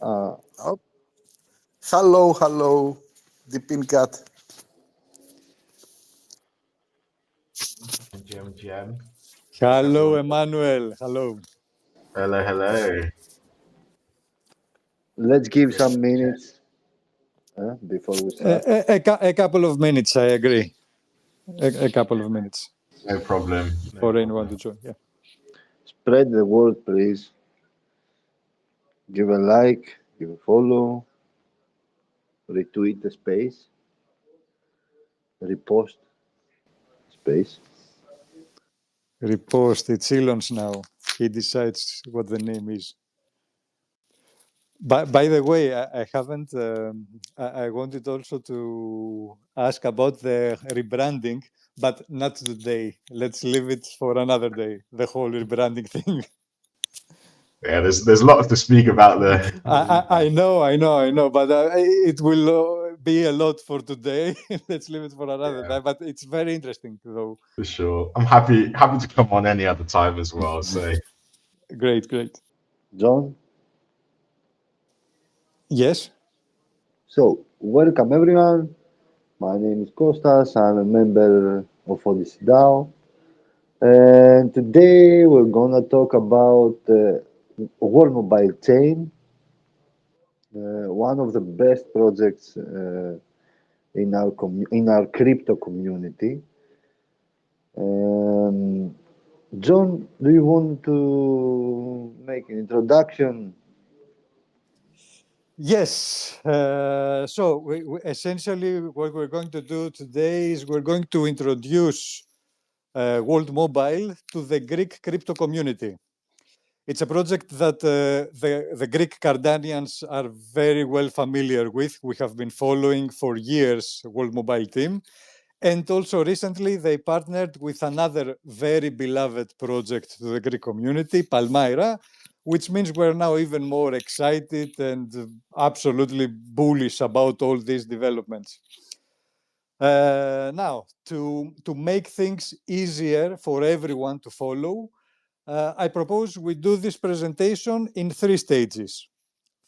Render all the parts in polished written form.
Oh. Hello, TheDePINCat. GM. Hello, Emmanuel. Hello. Hello. Let's give some minutes before we start. A couple of minutes, I agree. A couple of minutes. No problem. For anyone to join, yeah. Spread the word, please. Give a like, give a follow, retweet the space, repost space. Repost, it's Elon's now. He decides what the name is. By the way, I haven't. I wanted also to ask about the rebranding, but not today. Let's leave it for another day. The whole rebranding thing. Yeah, there's lots to speak about there. I know, but it will be a lot for today. Let's leave it for another time. But it's very interesting, though. For sure. I'm happy to come on any other time as well. So Great. John? Yes? So, welcome everyone. My name is Kostas. I'm a member of OdyC Dao. And today we're gonna talk about World Mobile Chain, one of the best projects in our crypto community. John, do you want to make an introduction? Yes. So we essentially what we're going to do today is we're going to introduce World Mobile to the Greek crypto community. It's a project that the Greek Cardanians are very well familiar with. We have been following for years World Mobile team. And also recently they partnered with another very beloved project to the Greek community, Palmyra, which means we're now even more excited and absolutely bullish about all these developments. Now, to make things easier for everyone to follow, I propose we do this presentation in 3 stages.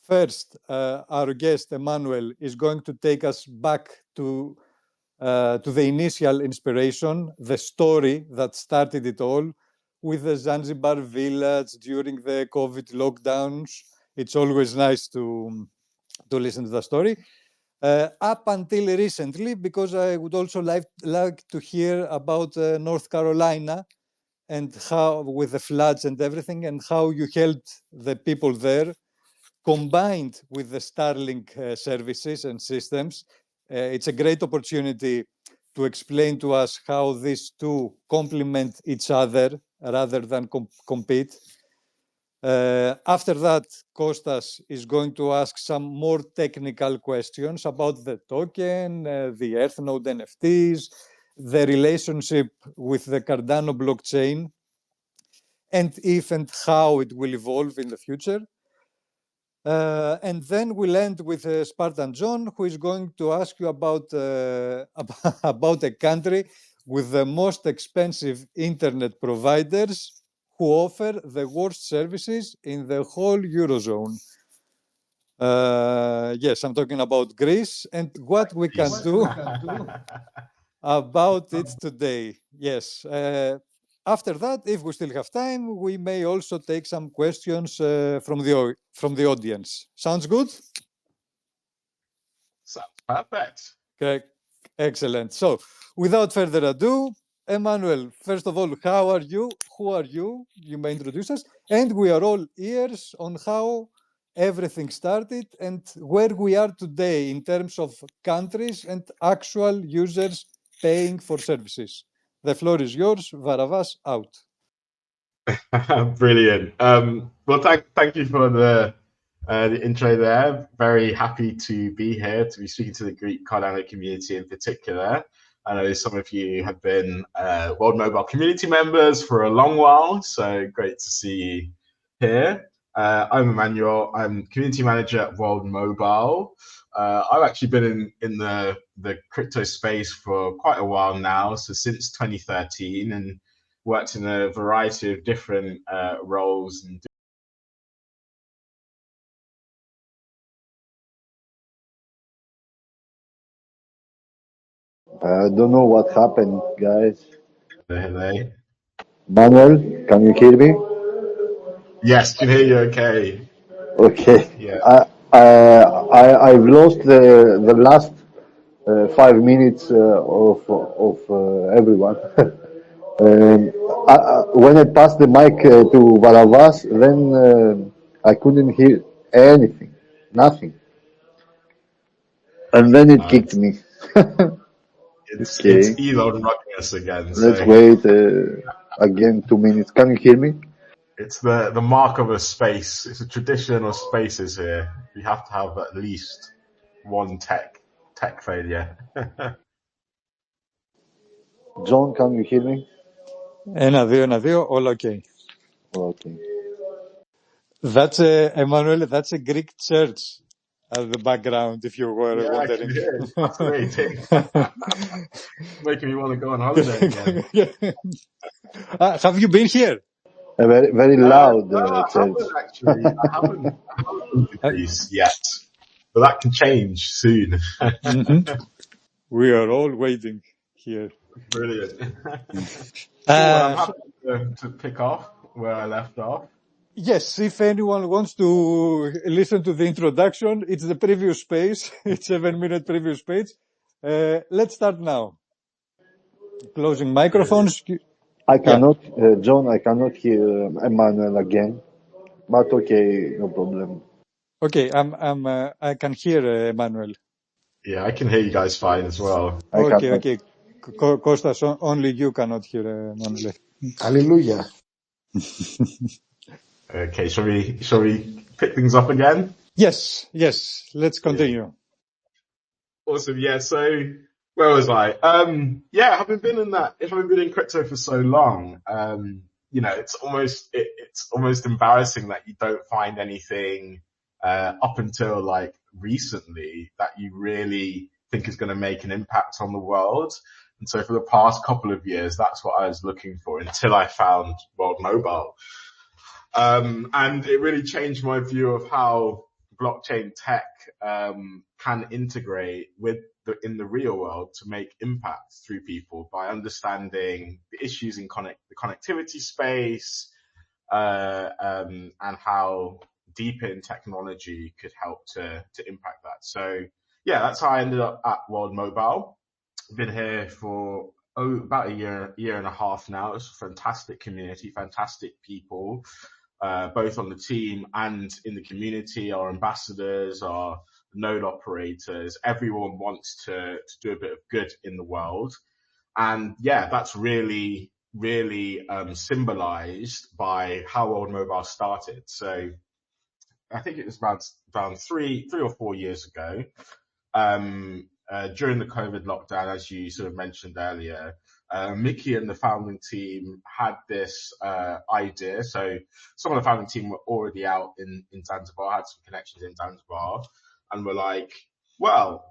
First, our guest, Emmanuel, is going to take us back to the initial inspiration, the story that started it all, with the Zanzibar village during the COVID lockdowns. It's always nice to listen to the story. Up until recently, because I would also like to hear about North Carolina and how, with the floods and everything, and how you helped the people there, combined with the Starlink services and systems. It's a great opportunity to explain to us how these two complement each other rather than compete. After that, Kostas is going to ask some more technical questions about the token, the EarthNode NFTs, the relationship with the Cardano blockchain, and if and how it will evolve in the future. And then we'll end with Spartan John, who is going to ask you about a country with the most expensive internet providers who offer the worst services in the whole Eurozone. Yes, I'm talking about Greece and what we can do about it today. Yes. After that, if we still have time, we may also take some questions from the audience. Sounds good? Sounds perfect. Okay, excellent. So, without further ado, Emmanuel, first of all, how are you? Who are you? You may introduce us. And we are all ears on how everything started and where we are today in terms of countries and actual users paying for services. The floor is yours. Varavas, out. Brilliant. Well, thank you for the intro there. Very happy to be here, to be speaking to the Greek Cardano community in particular. I know some of you have been World Mobile community members for a long while, so great to see you here. I'm Emmanuel. I'm community manager at World Mobile. I've actually been in the crypto space for quite a while now, so since 2013, and worked in a variety of different roles and I don't know what happened, guys. Hello. Manuel, can you hear me? Yes, can hear you okay. Okay. Yeah. I've lost the last 5 minutes of everyone. When I passed the mic to Varavas, then I couldn't hear anything, nothing, and then it kicked me. It's Okay, Elon rocking us again. let's So wait again 2 minutes. Can you hear me? it's the mark of a space. It's a tradition of spaces here. We have to have at least one tech failure. John, can you hear me? 1-2, all okay. Okay. That's Emmanuel, that's a Greek church at the background, if you were Yeah, I can wondering. hear it. It's fascinating. Making me want to go on holiday again. Have you been here? A very, very loud No, I church. haven't actually. I haven't been to Greece yet, but that can change soon. We are all waiting here. Brilliant. Cool. I'm happy to pick off where I left off. Yes, if anyone wants to listen to the introduction, it's the previous page. It's 7-minute previous page. Let's start now. Closing microphones. I cannot, John, I cannot hear Emmanuel again, but okay, no problem. Okay, I can hear Emmanuel. Yeah, I can hear you guys fine as well. Okay. Kostas, only you cannot hear Emmanuel. Hallelujah. Okay, shall we pick things up again? Yes, let's continue. Awesome. Yeah. So where was I? Having been in crypto for so long, it's almost embarrassing that you don't find anything up until like recently that you really think is going to make an impact on the world. And so for the past couple of years, that's what I was looking for until I found World Mobile. And it really changed my view of how blockchain tech can integrate in the real world to make impact through people by understanding the issues in the connectivity space, and how DePIN technology could help to impact that. So yeah, that's how I ended up at World Mobile. I've been here for about a year and a half now. It's a fantastic community, fantastic people. Both on the team and in the community, our ambassadors, our node operators, everyone wants to do a bit of good in the world. And yeah, that's really, really symbolized by how World Mobile started. So I think it was around 3 or 4 years ago, during the COVID lockdown, as you sort of mentioned earlier. Mickey and the founding team had this idea. So some of the founding team were already out in Zanzibar, had some connections in Zanzibar, and were like, well,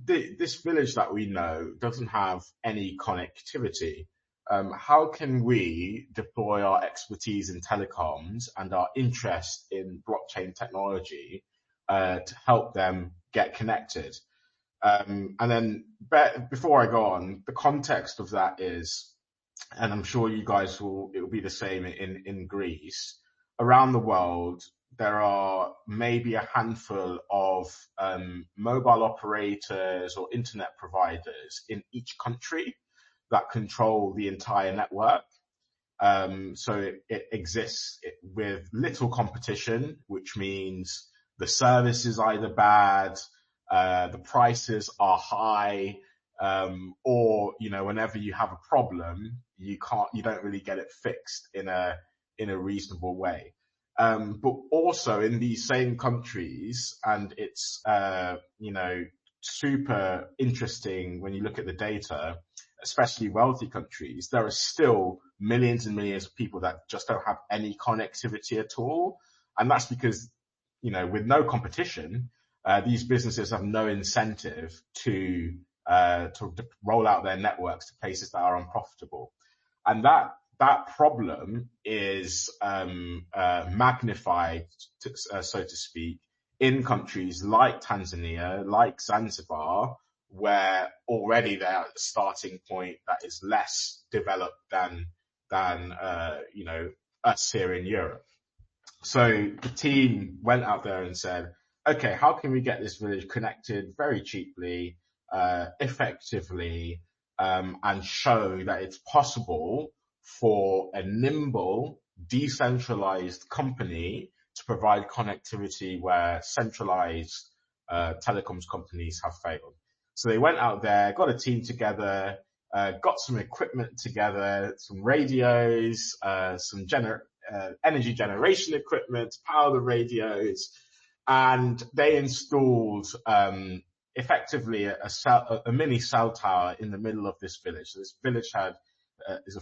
this village that we know doesn't have any connectivity. How can we deploy our expertise in telecoms and our interest in blockchain technology to help them get connected? And then before I go on, the context of that is, and I'm sure you guys it will be the same in Greece, around the world, there are maybe a handful of mobile operators or internet providers in each country that control the entire network. So it exists with little competition, which means the service is either bad, the prices are high, or, whenever you have a problem, you don't really get it fixed in a reasonable way. But also in these same countries, and it's, super interesting when you look at the data, especially wealthy countries, there are still millions and millions of people that just don't have any connectivity at all. And that's because, with no competition, these businesses have no incentive to roll out their networks to places that are unprofitable. And that problem is magnified, so to speak, in countries like Tanzania, like Zanzibar, where already they're at a starting point that is less developed than you know, us here in Europe. So the team went out there and said, okay, how can we get this village connected very cheaply, effectively, and show that it's possible for a nimble, decentralized company to provide connectivity where centralized telecoms companies have failed. So they went out there, got a team together, got some equipment together, some radios, some energy generation equipment to power the radios, and they installed effectively a mini cell tower in the middle of this village. So this village is a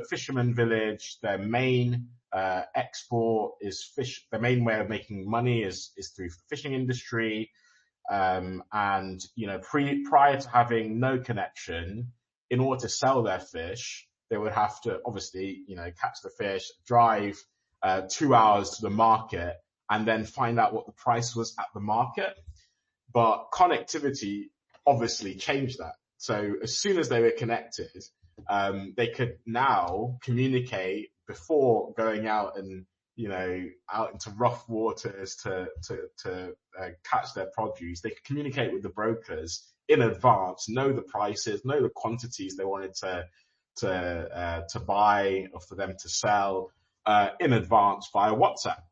fisherman village. Their main export is fish. Their main way of making money is through the fishing industry. And you know, prior to having no connection, in order to sell their fish, they would have to obviously, you know, catch the fish, drive 2 hours to the market, and then find out what the price was at the market. But connectivity obviously changed that. So as soon as they were connected, they could now communicate before going out and, you know, out into rough waters to catch their produce. They could communicate with the brokers in advance, know the prices, know the quantities they wanted to buy or for them to sell in advance via WhatsApp.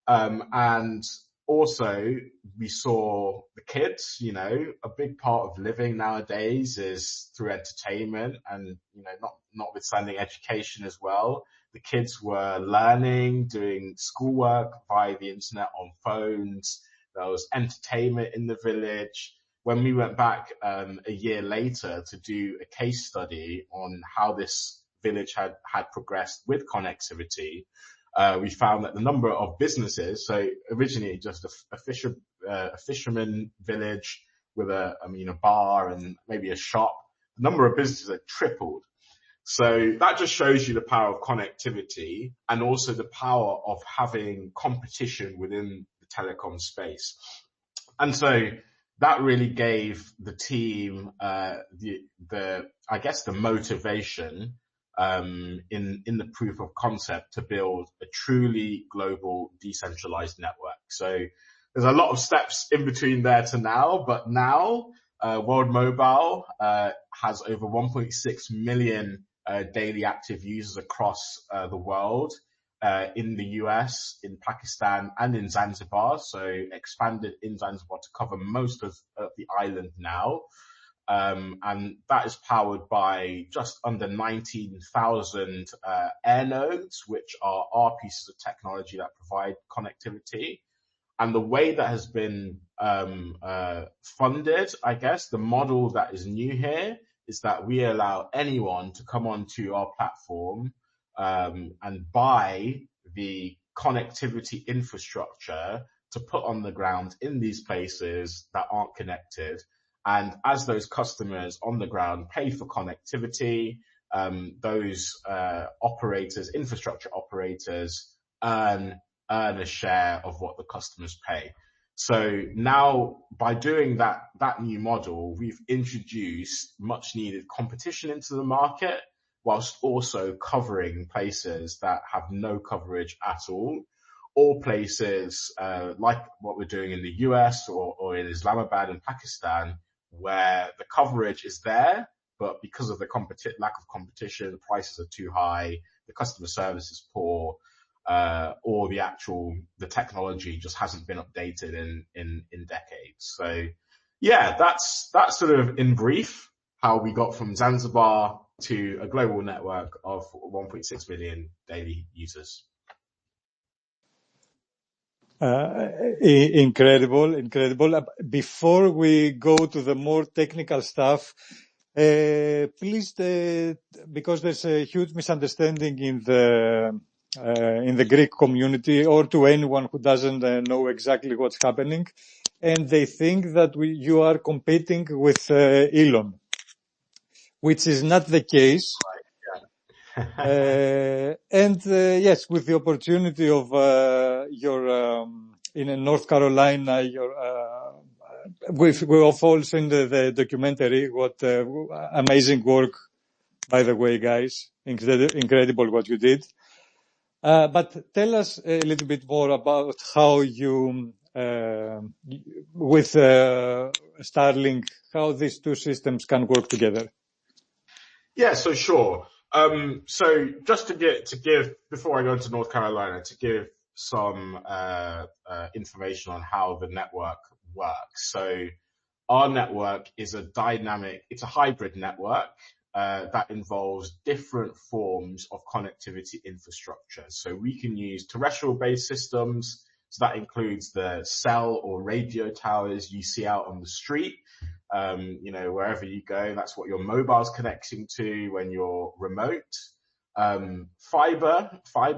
And also we saw the kids, you know, a big part of living nowadays is through entertainment and, you know, notwithstanding education as well. The kids were learning, doing schoolwork via the internet on phones. There was entertainment in the village. When we went back a year later to do a case study on how this village had progressed with connectivity, we found that the number of businesses, so originally just a fisherman village with a bar and maybe a shop, the number of businesses had tripled. So that just shows you the power of connectivity and also the power of having competition within the telecom space. And so that really gave the team I guess the motivation in the proof of concept to build a truly global decentralized network. So there's a lot of steps in between there to now, but now World Mobile has over 1.6 million daily active users across the world, in the US, in Pakistan, and in Zanzibar. So expanded in Zanzibar to cover most of the island now. And that is powered by just under 19,000 air nodes, which are our pieces of technology that provide connectivity. And the way that has been funded, I guess, the model that is new here is that we allow anyone to come onto our platform and buy the connectivity infrastructure to put on the ground in these places that aren't connected. And as those customers on the ground pay for connectivity, those operators, infrastructure operators, earn a share of what the customers pay. So now by doing that new model, we've introduced much needed competition into the market, whilst also covering places that have no coverage at all, or places like what we're doing in the US or in Islamabad and Pakistan, where the coverage is there, but because of the lack of competition, the prices are too high, the customer service is poor, or the technology just hasn't been updated in decades. So yeah, that's sort of in brief how we got from Zanzibar to a global network of 1.6 million daily users. Incredible. Before we go to the more technical stuff, please, because there's a huge misunderstanding in the Greek community, or to anyone who doesn't know exactly what's happening, and they think that you are competing with Elon, which is not the case. And yes, with the opportunity of your in North Carolina, your we've all seen the documentary. What amazing work, by the way, guys. Incredible what you did. But tell us a little bit more about how you, with Starlink, how these two systems can work together. Yeah, so sure. So just to give, before I go into North Carolina, to give some information on how the network works. So our network is it's a hybrid network that involves different forms of connectivity infrastructure. So we can use terrestrial-based systems. So that includes the cell or radio towers you see out on the street. Wherever you go, that's what your mobile's connecting to when you're remote. Fiber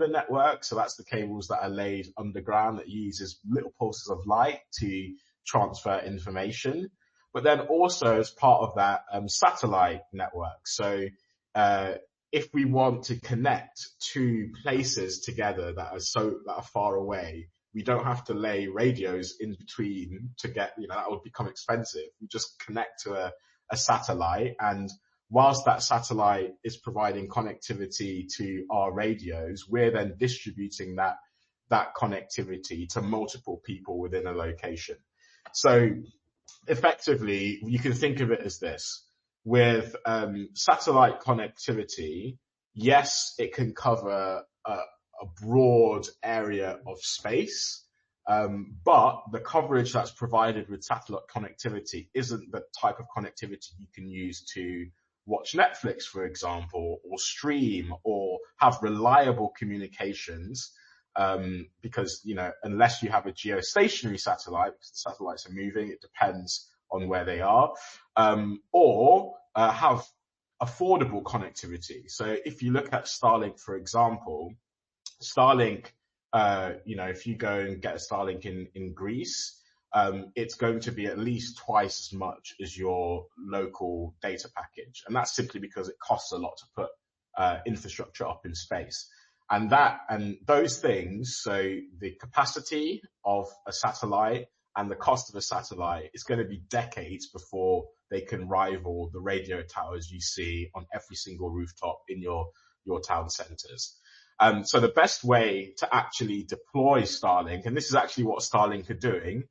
network. So that's the cables that are laid underground that uses little pulses of light to transfer information. But then also as part of that, satellite network. So, if we want to connect two places together that are far away, we don't have to lay radios in between to get, that would become expensive. We just connect to a satellite, and whilst that satellite is providing connectivity to our radios, we're then distributing that connectivity to multiple people within a location. So effectively, you can think of it as this. With satellite connectivity, yes, it can cover a broad area of space, but the coverage that's provided with satellite connectivity isn't the type of connectivity you can use to watch Netflix, for example, or stream, or have reliable communications, because, unless you have a geostationary satellite, because the satellites are moving, it depends on where they are, or have affordable connectivity. So if you look at Starlink, for example, Starlink, if you go and get a Starlink in Greece, it's going to be at least twice as much as your local data package. And that's simply because it costs a lot to put infrastructure up in space. And those things, so the capacity of a satellite and the cost of a satellite is going to be decades before they can rival the radio towers you see on every single rooftop in your town centers. So the best way to actually deploy Starlink, and this is actually what Starlink are doing,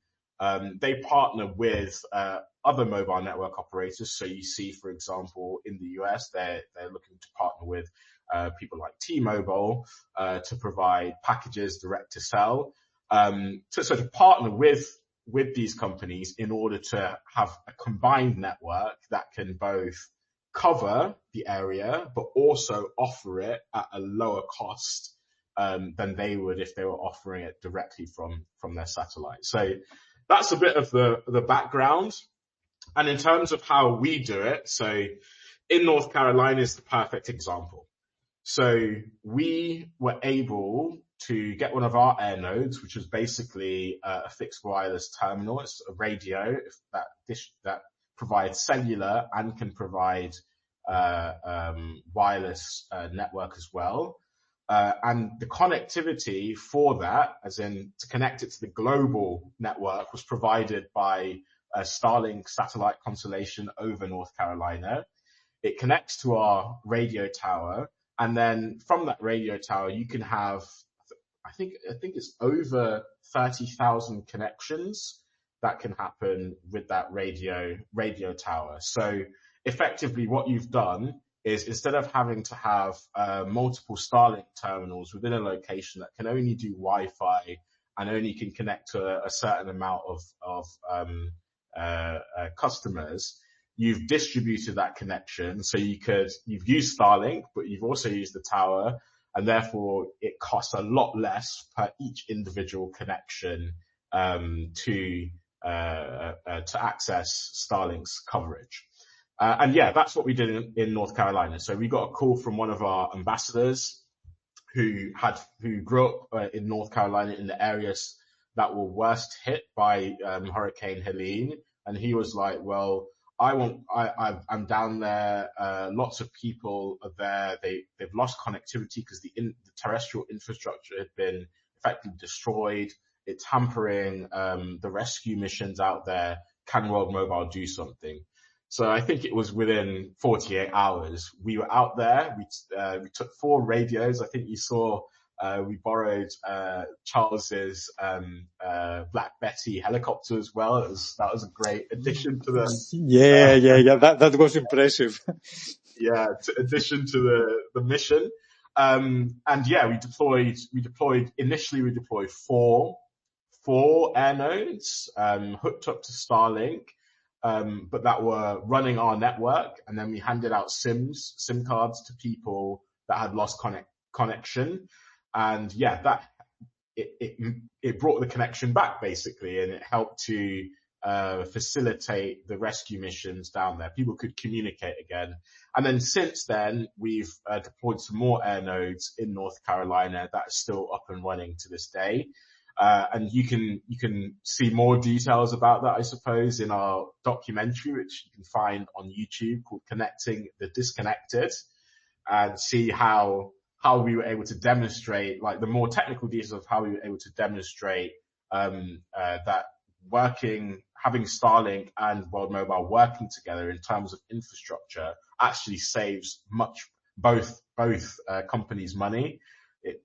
they partner with other mobile network operators. So you see, for example, in the US, they're looking to partner with people like T-Mobile to provide packages direct to cell. So to partner with these companies in order to have a combined network that can both cover the area, but also offer it at a lower cost than they would if they were offering it directly from their satellite. So that's a bit of the background. And in terms of how we do it, so in North Carolina is the perfect example. So we were able to get one of our air nodes, which was basically a fixed wireless terminal. It's a radio that provides cellular and can provide wireless network as well. And the connectivity for that, as in to connect it to the global network, was provided by a Starlink satellite constellation over North Carolina. It connects to our radio tower, and then from that radio tower, you can have, I think it's over 30,000 connections that can happen with that radio tower. So effectively what you've done is, instead of having to have multiple Starlink terminals within a location that can only do Wi-Fi and only can connect to a certain amount of customers, you've distributed that connection. So you've used Starlink, but you've also used the tower, and therefore it costs a lot less per each individual connection to access Starlink's coverage. And yeah, that's what we did in North Carolina. So we got a call from one of our ambassadors who grew up in North Carolina in the areas that were worst hit by Hurricane Helene, and he was like, "Well, I'm down there. Lots of people are there. They've lost connectivity because the terrestrial infrastructure had been effectively destroyed. It's hampering the rescue missions out there. can World Mobile do something? So I think it was within 48 hours. We were out there. We took 4 radios. I think you saw, we borrowed, Charles's, Black Betty helicopter as well. That was a great addition to the. Yeah. That was impressive. Yeah, addition to the mission. And yeah, we deployed initially 4 air nodes, hooked up to Starlink, but that were running our network. And then we handed out SIM cards to people that had lost connection. And yeah, it brought the connection back basically, and it helped to facilitate the rescue missions down there. People could communicate again. And then since then, we've deployed some more air nodes in North Carolina that are still up and running to this day. And you can see more details about that, I suppose, in our documentary, which you can find on YouTube, called Connecting the Disconnected, and see how we were able to demonstrate, like the more technical details of how we were able to demonstrate that having Starlink and World Mobile working together in terms of infrastructure actually saves both companies money.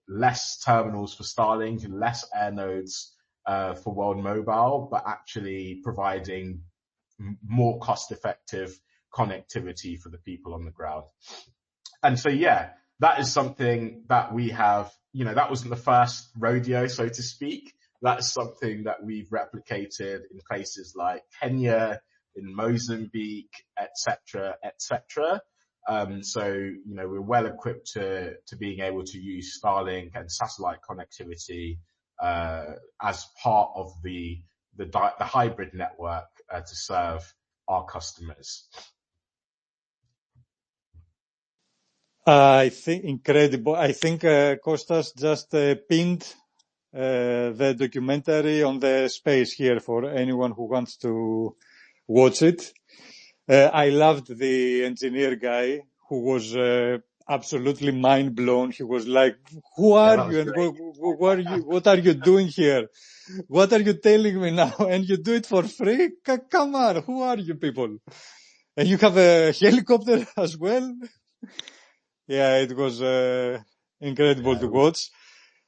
Less terminals for Starlink and less air nodes for World Mobile, but actually providing more cost-effective connectivity for the people on the ground. And so, yeah, that is something that we have, that wasn't the first rodeo, so to speak. That's something that we've replicated in places like Kenya, in Mozambique, etc. So, we're well equipped to being able to use Starlink and satellite connectivity as part of the hybrid network to serve our customers. I think incredible. I think Kostas just pinned the documentary on the space here for anyone who wants to watch it. I loved the engineer guy who was absolutely mind blown. He was like, "Who are you? And what are you doing here? What are you telling me now? And you do it for free? Come on, who are you people? And you have a helicopter as well." Yeah, it was incredible to watch.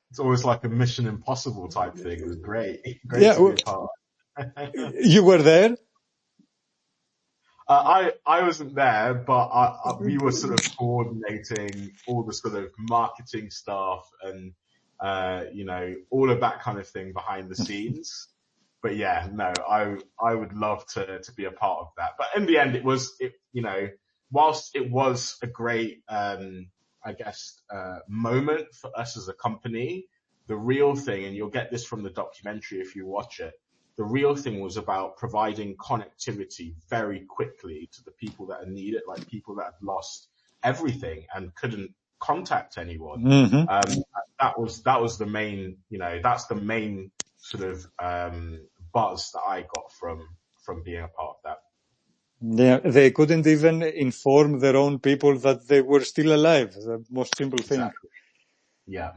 It's almost like a Mission Impossible type thing. It was great. Yeah, to be a part. You were there? I wasn't there, but we were sort of coordinating all the sort of marketing stuff and, all of that kind of thing behind the scenes. But yeah, no, I would love to be a part of that. But in the end, whilst it was a great, moment for us as a company, the real thing, and you'll get this from the documentary if you watch it, the real thing was about providing connectivity very quickly to the people that need it, like people that had lost everything and couldn't contact anyone. Mm-hmm. That was the main, that's the main sort of buzz that I got from being a part of that. Yeah, they couldn't even inform their own people that they were still alive. The most simple thing. Exactly. Yeah.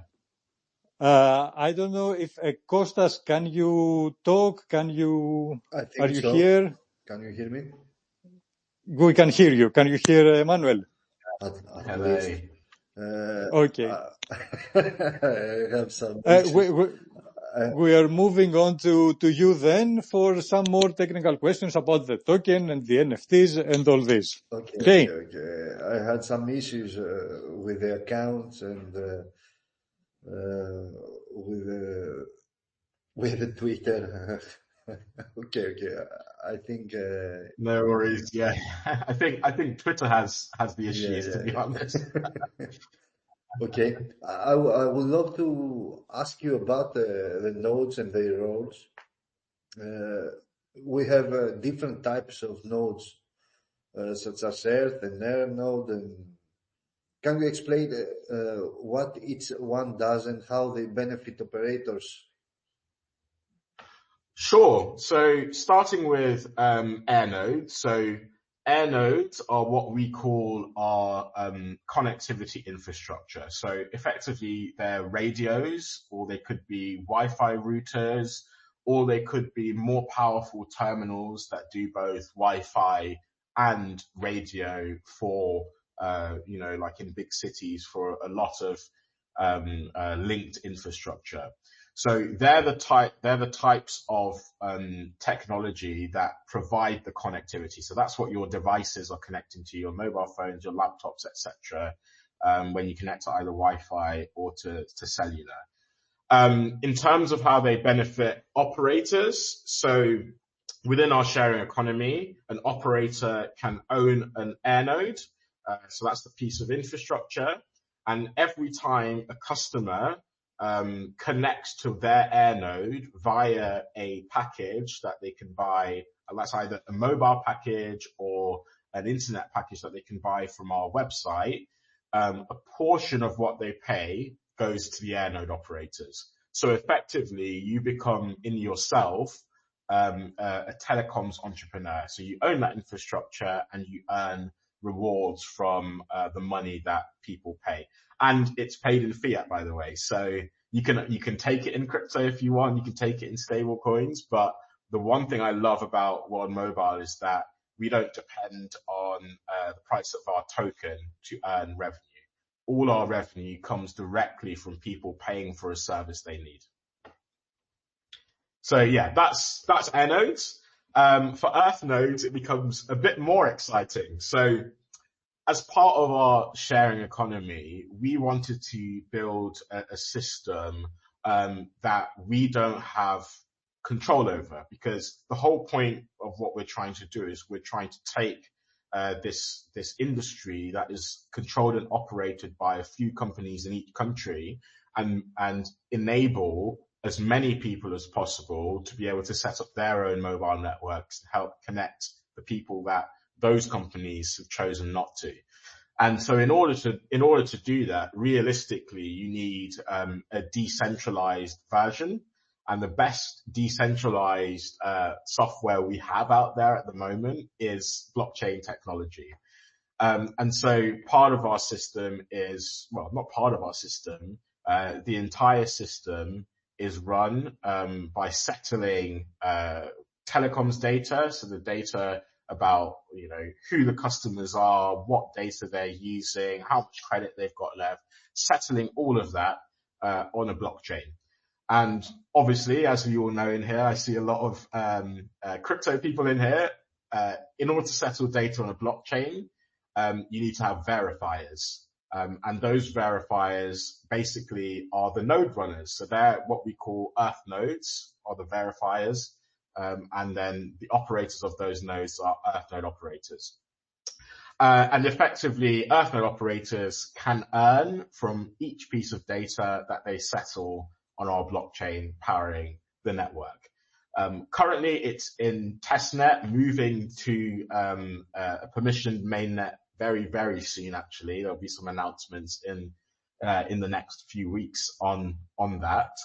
I don't know if Kostas, can you talk? Are you so. here? Can you hear me? We can hear you. Can you hear Emmanuel? Hello. Okay. I have some. We are moving on to you then for some more technical questions about the token and the NFTs and all this. Okay. I had some issues with the accounts and with the Twitter. Okay. I think. No worries. Yeah, I think Twitter has the issues, to be honest. Okay, I would love to ask you about the nodes and their roles. We have different types of nodes, such as Earth and Air node. And can you explain what each one does and how they benefit operators? Sure. So starting with air nodes. So air nodes are what we call our connectivity infrastructure. So effectively, they're radios, or they could be Wi-Fi routers, or they could be more powerful terminals that do both Wi-Fi and radio for, like in big cities for a lot of linked infrastructure. So they're the types of technology that provide the connectivity. So that's what your devices are connecting to, your mobile phones, your laptops, etc. When you connect to either Wi-Fi or to cellular. In terms of how they benefit operators, so within our sharing economy, an operator can own an air node. So that's the piece of infrastructure. And every time a customer connects to their air node via a package that they can buy, and that's either a mobile package or an internet package that they can buy from our website, a portion of what they pay goes to the air node operators. So effectively, you become in yourself a telecoms entrepreneur. So you own that infrastructure and you earn rewards from the money that people pay. And it's paid in fiat, by the way. So you can take it in crypto if you want. You can take it in stable coins. But the one thing I love about World Mobile is that we don't depend on the price of our token to earn revenue. All our revenue comes directly from people paying for a service they need. So yeah, that's air nodes. For earth nodes, it becomes a bit more exciting. So as part of our sharing economy, we wanted to build a system that we don't have control over, because the whole point of what we're trying to do is we're trying to take this industry that is controlled and operated by a few companies in each country and enable as many people as possible to be able to set up their own mobile networks to help connect the people that those companies have chosen not to. And so in order to do that, realistically, you need a decentralized version. And the best decentralized software we have out there at the moment is blockchain technology. And so part of our system is, well, not part of our system, the entire system is run by settling telecoms data, so the data about who the customers are, what data they're using, how much credit they've got left, settling all of that on a blockchain. And obviously, as we all know in here, I see a lot of crypto people in here. In order to settle data on a blockchain, you need to have verifiers. And those verifiers basically are the node runners. So they're what we call earth nodes, are the verifiers. And then the operators of those nodes are earth node operators. And effectively, earth node operators can earn from each piece of data that they settle on our blockchain powering the network. Currently, it's in testnet, moving to a permissioned mainnet very, very soon, actually. There'll be some announcements in the next few weeks on that.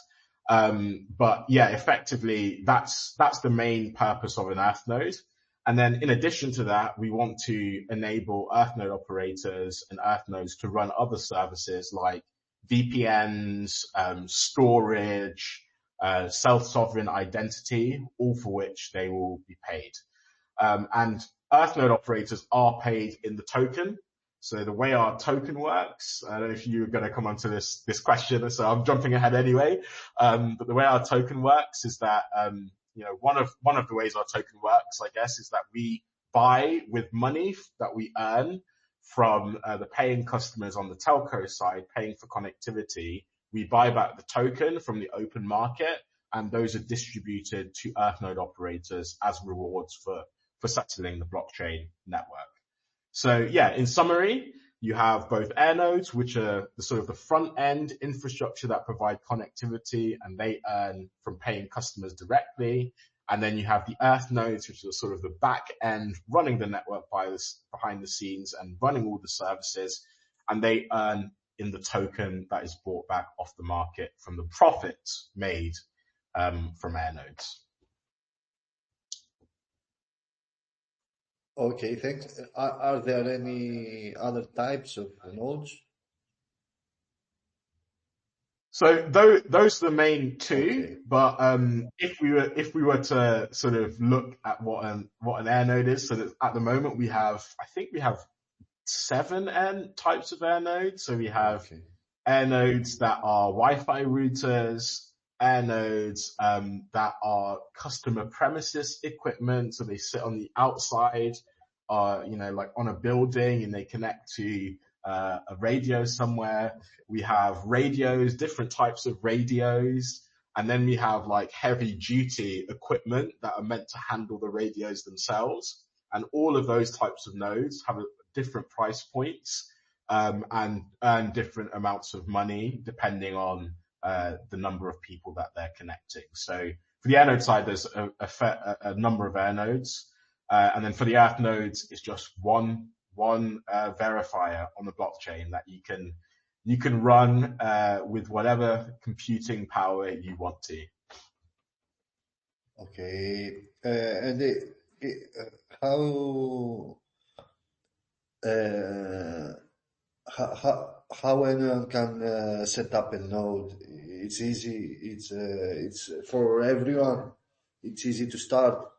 But yeah, effectively, that's the main purpose of an earth node. And then in addition to that, we want to enable earth node operators and earth nodes to run other services like VPNs, storage, self-sovereign identity, all for which they will be paid. And earth node operators are paid in the token. So the way our token works, I don't know if you're going to come onto this question, so I'm jumping ahead anyway. But the way our token works is that, one of the ways our token works, I guess, is that we buy with money that we earn from the paying customers on the telco side, paying for connectivity. We buy back the token from the open market, and those are distributed to earth node operators as rewards for settling the blockchain network. So yeah, in summary, you have both air nodes, which are the sort of the front end infrastructure that provide connectivity, and they earn from paying customers directly. And then you have the earth nodes, which are sort of the back end running the network behind the scenes and running all the services, and they earn in the token that is bought back off the market from the profits made from air nodes. Okay, thanks. Are there any other types of nodes? So those are the main two. Okay. But if we were to sort of look at what an air node is, so that at the moment we have 7 types of air nodes. So we have air nodes that are Wi-Fi routers, air nodes that are customer premises equipment. So they sit on the outside, like on a building, and they connect to a radio somewhere. We have radios, different types of radios, and then we have like heavy duty equipment that are meant to handle the radios themselves. And all of those types of nodes have different price points and earn different amounts of money depending on the number of people that they're connecting. So for the air node side, there's a number of air nodes, and then for the earth nodes, it's just one verifier on the blockchain that you can run with whatever computing power you want to. Okay, and how anyone can set up a node? It's easy. It's for everyone. It's easy to start.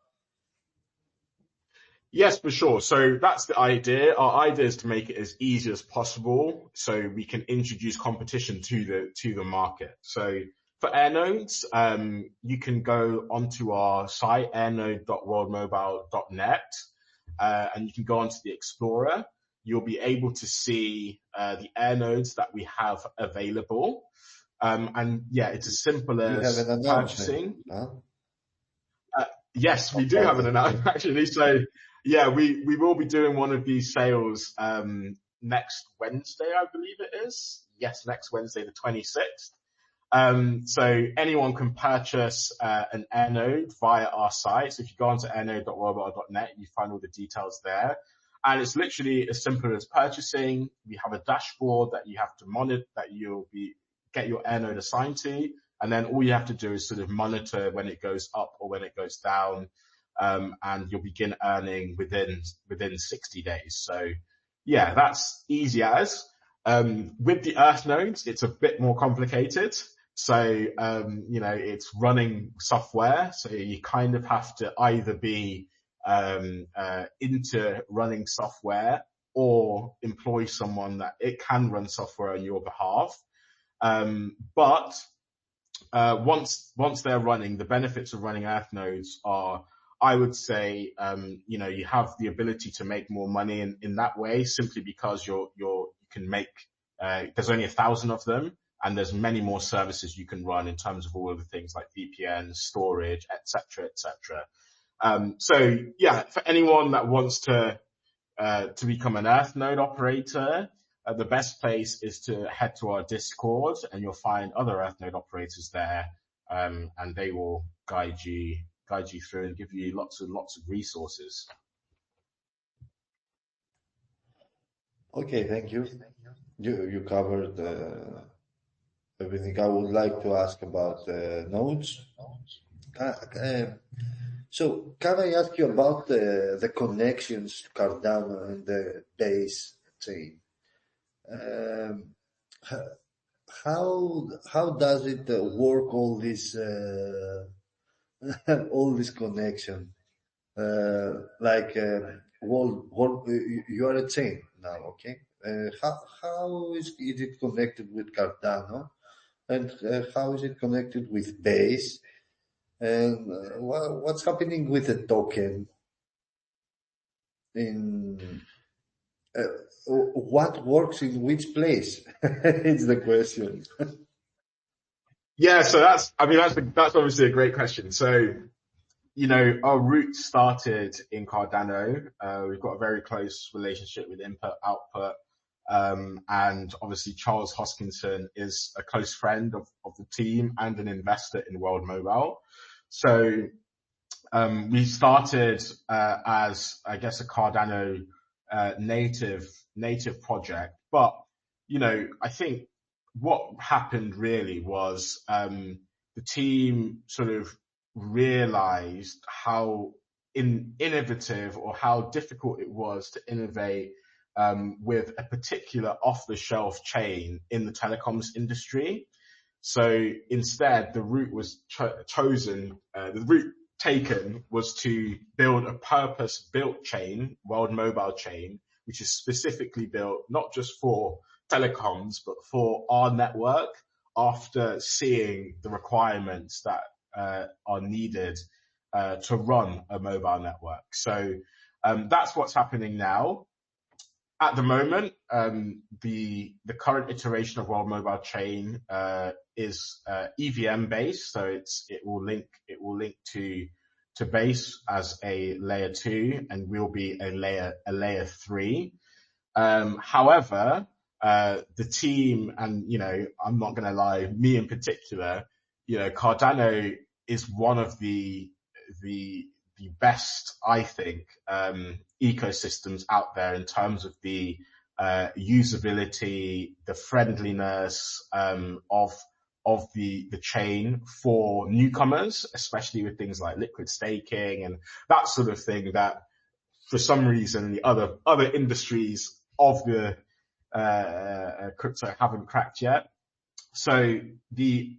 Yes, for sure. So that's the idea. Our idea is to make it as easy as possible so we can introduce competition to the market. So for air nodes, you can go onto our site, airnode.worldmobile.net, and you can go onto the Explorer. You'll be able to see the air nodes that we have available. And yeah, it's as simple as purchasing. Huh? Yes, we do have an announcement actually. So yeah, we will be doing one of these sales next Wednesday, I believe it is. Yes, next Wednesday, the 26th. So anyone can purchase an air node via our site. So if you go onto airnode.worldmobile.net, you find all the details there. And it's literally as simple as purchasing. We have a dashboard that you have to monitor, that you'll get your air node assigned to. And then all you have to do is sort of monitor when it goes up or when it goes down. And you'll begin earning within 60 days. So yeah, that's easy as. With the earth nodes, it's a bit more complicated. So, it's running software. So you kind of have to either be into running software or employ someone that it can run software on your behalf. But once they're running, the benefits of running earth nodes are, I would say, you have the ability to make more money in that way, simply because you can make, there's only 1,000 of them, and there's many more services you can run in terms of all of the things like VPN, storage, etc., etc. So yeah, for anyone that wants to become an earth node operator, the best place is to head to our Discord, and you'll find other earth node operators there, and they will guide you through and give you lots of resources. Okay, thank you. You covered everything I would like to ask about nodes. So can I ask you about the connections to Cardano and the base chain? How does it work, all this connection? You are a chain now, okay? How is it connected with Cardano, and how is it connected with base? And what's happening with the token? What works in which place? It's the question. Yeah, so that's obviously a great question. So, our roots started in Cardano. We've got a very close relationship with input, output. And obviously Charles Hoskinson is a close friend of the team and an investor in World Mobile. So, we started, as, I guess, a Cardano, native project. But, I think what happened really was, the team sort of realized how innovative or how difficult it was to innovate with a particular off-the-shelf chain in the telecoms industry. So instead, the route was chosen, the route taken was to build a purpose-built chain, World Mobile Chain, which is specifically built not just for telecoms, but for our network after seeing the requirements that are needed to run a mobile network. So that's what's happening now. At the moment, the current iteration of World Mobile Chain is EVM based, so it will link to base as a layer 2 and will be a layer 3. However, the team, and I'm not going to lie, me in particular, Cardano is one of the best, I think, ecosystems out there in terms of the usability, the friendliness of the chain for newcomers, especially with things like liquid staking and that sort of thing that for some reason the other industries of the crypto haven't cracked yet. So the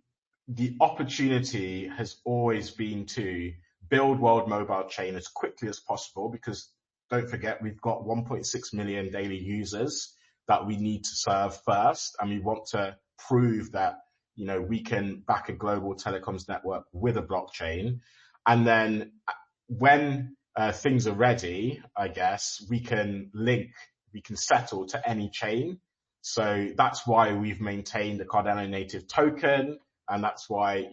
opportunity has always been to build World Mobile Chain as quickly as possible, because don't forget, we've got 1.6 million daily users that we need to serve first, and we want to prove that we can back a global telecoms network with a blockchain. And then when things are ready, I guess we can settle to any chain. So that's why we've maintained a Cardano native token. And that's why,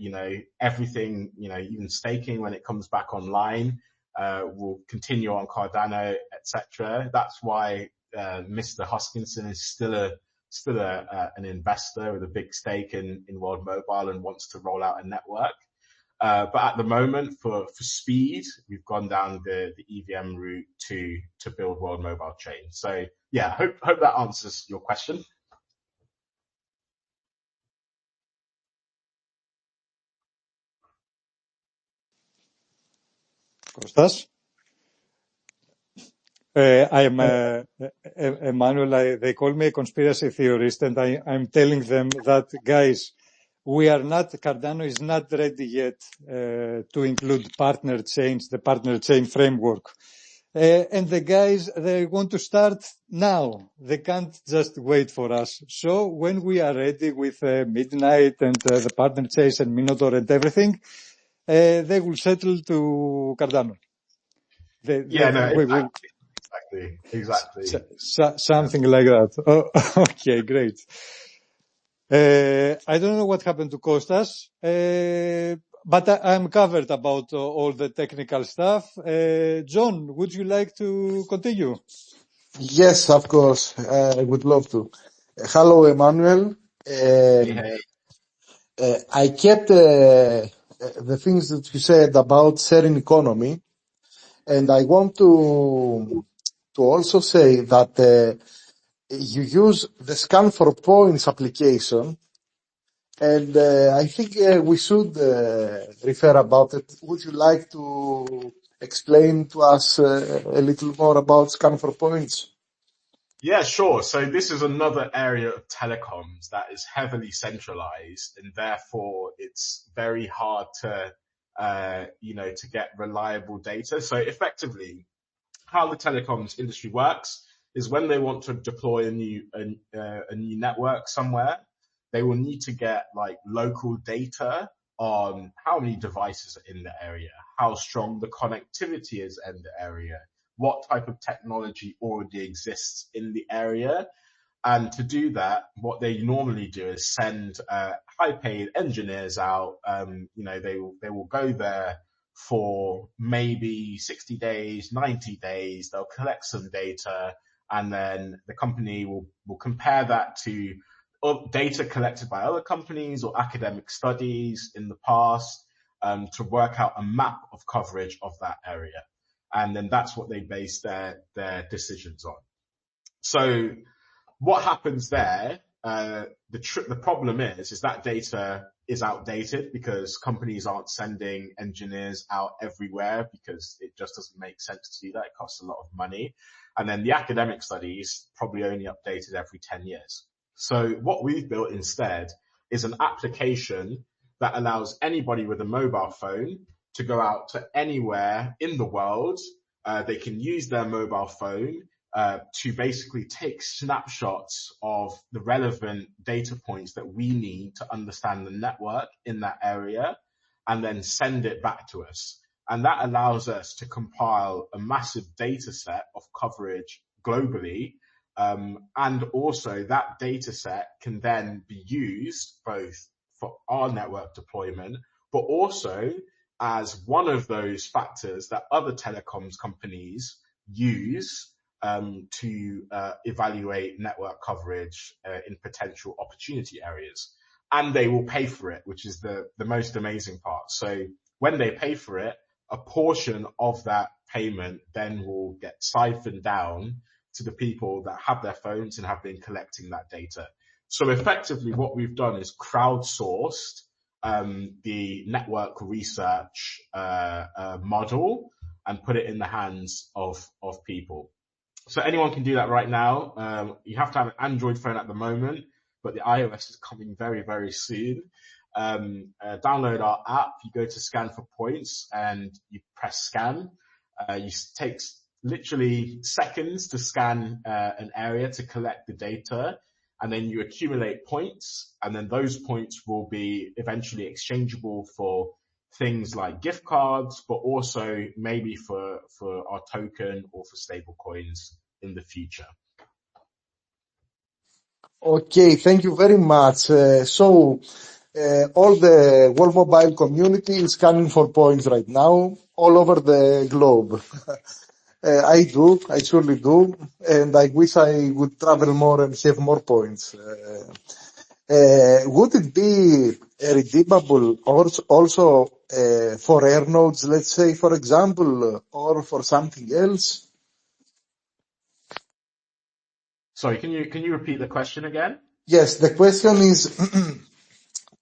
everything, even staking when it comes back online, will continue on Cardano, etc. That's why, Mr. Hoskinson is still an investor with a big stake in World Mobile and wants to roll out a network. But at the moment, for speed, we've gone down the EVM route to build World Mobile Chain. So yeah, hope that answers your question. Kostas? I am Emmanuel. They call me a conspiracy theorist, and I'm telling them that, guys, Cardano is not ready yet to include partner chains, the partner chain framework. And the guys, they want to start now. They can't just wait for us. So when we are ready with Midnight and the partner chains and Minotaur and everything, they will settle to Cardano. Exactly. Something like that. Oh, okay, great. I don't know what happened to Kostas, but I'm covered about all the technical stuff. John, would you like to continue? Yes, of course. I would love to. Hello, Emmanuel. Hey. I kept the things that you said about sharing economy, and I want to also say that you use the Scan for Points application, and I think we should refer about it. Would you like to explain to us a little more about Scan for Points? Yeah, sure. So this is another area of telecoms that is heavily centralized, and therefore it's very hard to get reliable data. So effectively, how the telecoms industry works is when they want to deploy a new network somewhere, they will need to get like local data on how many devices are in the area, how strong the connectivity is in the area, what type of technology already exists in the area. And to do that, what they normally do is send high-paid engineers out. They will go there for maybe 60 days, 90 days. They'll collect some data, and then the company will compare that to data collected by other companies or academic studies in the past to work out a map of coverage of that area. And then that's what they base their decisions on. So what happens there, the problem is that data is outdated because companies aren't sending engineers out everywhere because it just doesn't make sense to do that. It costs a lot of money. And then the academic studies probably only updated every 10 years. So what we've built instead is an application that allows anybody with a mobile phone to go out to anywhere in the world. They can use their mobile phone to basically take snapshots of the relevant data points that we need to understand the network in that area, and then send it back to us. And that allows us to compile a massive data set of coverage globally. And also that data set can then be used both for our network deployment, but also as one of those factors that other telecoms companies use to evaluate network coverage in potential opportunity areas. And they will pay for it, which is the most amazing part. So when they pay for it, a portion of that payment then will get siphoned down to the people that have their phones and have been collecting that data. So effectively what we've done is crowdsourced the network research model and put it in the hands of people. So anyone can do that right now. You have to have an Android phone at the moment, but the iOS is coming very, very soon. Download our app, you go to scan for points and you press scan. You take literally seconds to scan an area to collect the data, and then you accumulate points, and then those points will be eventually exchangeable for things like gift cards, but also maybe for our token or for stable coins in the future. Okay, thank you very much. So all the World Mobile community is scanning for points right now all over the globe. I surely do, and I wish I would travel more and have more points. Would it be redeemable also for air nodes, let's say, for example, or for something else? Sorry, can you repeat the question again? Yes, the question is,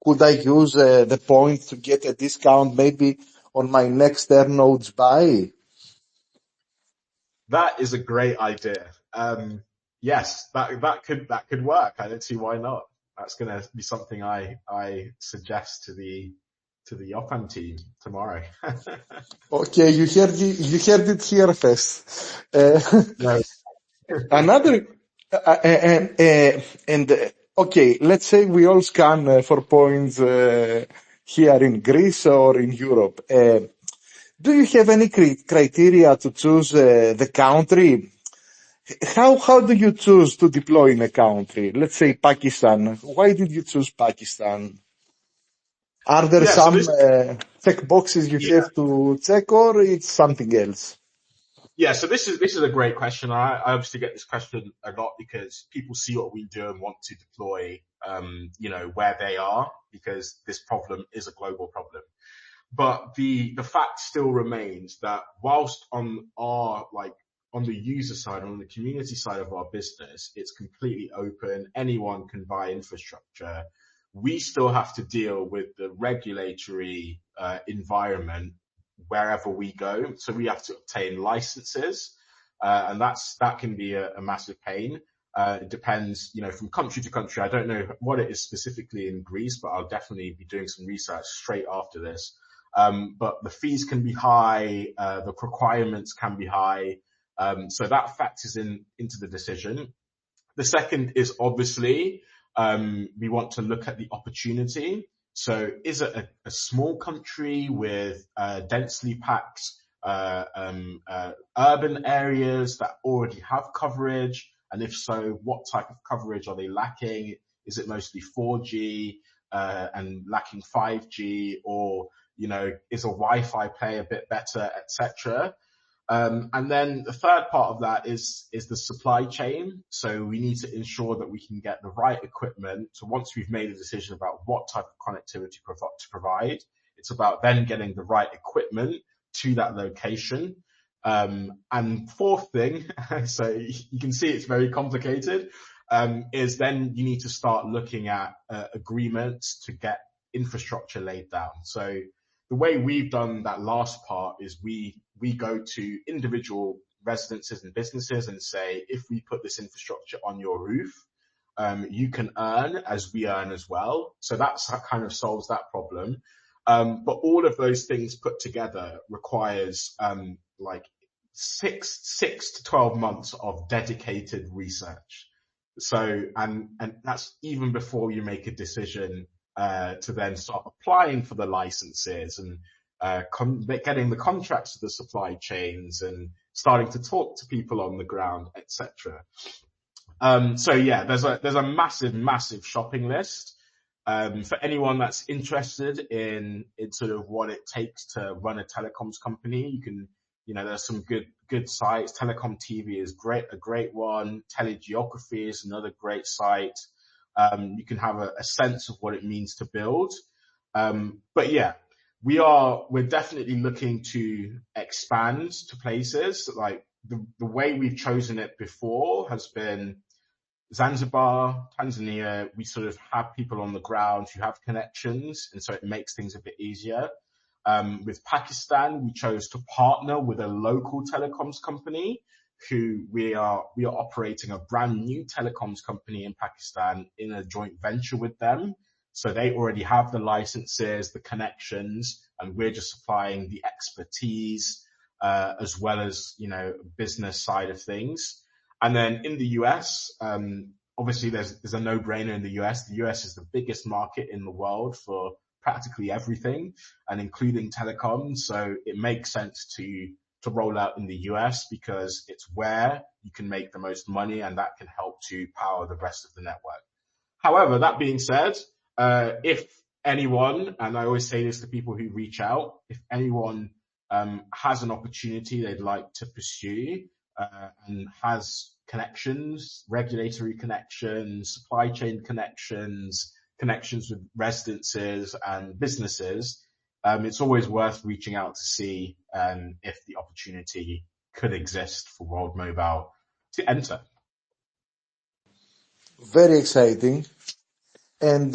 could I use the points to get a discount maybe on my next air nodes buy? That is a great idea. Yes, that could work. I don't see why not. That's going to be something I suggest to the Open team tomorrow. Okay, you heard it here first. No. Another, okay, let's say we all scan for points here in Greece or in Europe. Do you have any criteria to choose the country? How do you choose to deploy in a country? Let's say Pakistan. Why did you choose Pakistan? Are there some check boxes you have to check, or it's something else? Yeah, so this is a great question. I obviously get this question a lot because people see what we do and want to deploy, where they are, because this problem is a global problem. But the fact still remains that whilst on the user side, on the community side of our business, it's completely open. Anyone can buy infrastructure. We still have to deal with the regulatory environment wherever we go. So we have to obtain licenses, and that can be a massive pain. It depends, from country to country. I don't know what it is specifically in Greece, but I'll definitely be doing some research straight after this. But the fees can be high, the requirements can be high. So that factors into the decision. The second is obviously, we want to look at the opportunity. So is it a small country with densely packed urban areas that already have coverage? And if so, what type of coverage are they lacking? Is it mostly 4G and lacking 5G, or is a Wi-Fi play a bit better, etc.? And then the third part of that is the supply chain. So we need to ensure that we can get the right equipment. So once we've made a decision about what type of connectivity to provide, it's about then getting the right equipment to that location. And fourth thing, so you can see it's very complicated, is then you need to start looking at agreements to get infrastructure laid down. So the way we've done that last part is we go to individual residences and businesses and say, if we put this infrastructure on your roof, you can earn as we earn as well. So that kind of solves that problem. But all of those things put together requires like 6 to 12 months of dedicated research. So, and that's even before you make a decision to then start applying for the licenses and getting the contracts with the supply chains and starting to talk to people on the ground, etc. So yeah, there's a massive shopping list. For anyone that's interested in sort of what it takes to run a telecoms company, you can, there's some good sites. Telecom TV is a great one. Telegeography is another great site. You can have a sense of what it means to build. But yeah, we're definitely looking to expand to places. Like the way we've chosen it before has been Zanzibar, Tanzania. We sort of have people on the ground who have connections, and so it makes things a bit easier. With Pakistan, we chose to partner with a local telecoms company who we are operating a brand new telecoms company in Pakistan in a joint venture with them. So they already have the licenses, the connections, and we're just supplying the expertise, as well as, business side of things. And then in the US, obviously there's a no-brainer in the US. The US is the biggest market in the world for practically everything, and including telecoms. So it makes sense to roll out in the US because it's where you can make the most money, and that can help to power the rest of the network. However, that being said, if anyone, and I always say this to people who reach out, if anyone has an opportunity they'd like to pursue, and has connections, regulatory connections, supply chain connections with residences and businesses, it's always worth reaching out to see if the opportunity could exist for World Mobile to enter. Very exciting. And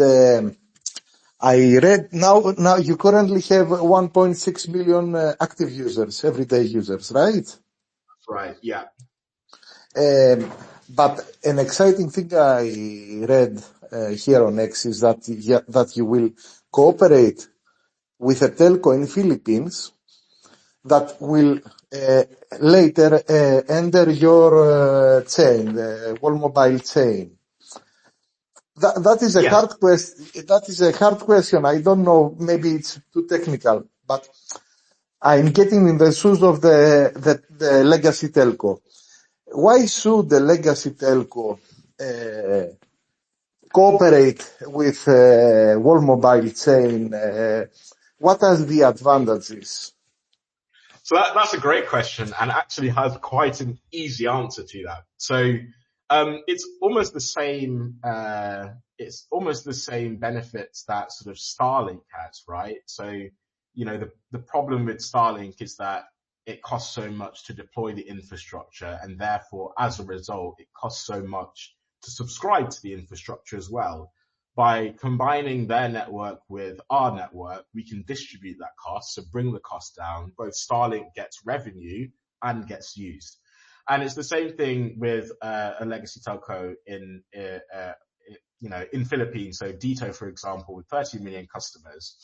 I read now you currently have 1.6 million active users, everyday users, right? That's right, yeah. But an exciting thing I read here on X is that you will cooperate with a telco in Philippines that will later enter your chain, the World Mobile chain. That is a hard question. That is a hard question. I don't know. Maybe it's too technical, but I'm getting in the shoes of the legacy telco. Why should the legacy telco cooperate with World Mobile chain? What are the advantages? So that's a great question, and actually has quite an easy answer to that. So it's almost the same. It's almost the same benefits that sort of Starlink has, right? So the problem with Starlink is that it costs so much to deploy the infrastructure, and therefore, as a result, it costs so much to subscribe to the infrastructure as well. By combining their network with our network, we can distribute that cost, so bring the cost down. Both Starlink gets revenue and gets used. And it's the same thing with a legacy telco in Philippines. So DITO, for example, with 30 million customers,